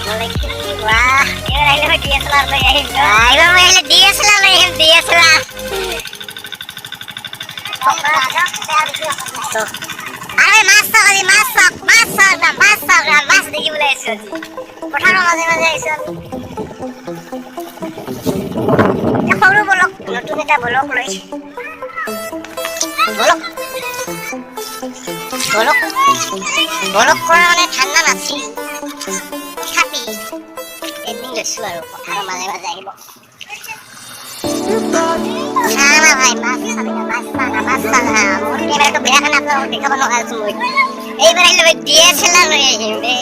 বলে কি বাহ এবার আইলে ভাই ডিএসএলআর লই আইল এবার মই আইলে ডিএসএলআর লই আইল ডিএসএলআর তো আরে মাছ দেখি বলে আইছো পঠানো মাঝে মাঝে আইছো Xoru bolok নতুন এটা bolok লই bolok করে মানে ঠান্ডা নাছি খাবি এদিন গেছো আর পঠানো মাঝে মাঝে আইব খানা ভাই মাছ খাবি না মাছ খানা মোর এবারে তো বেয়া খানা আপনার দেখাবো না আজ মই এইবার আইলে ডিএসএলআর লই আইবে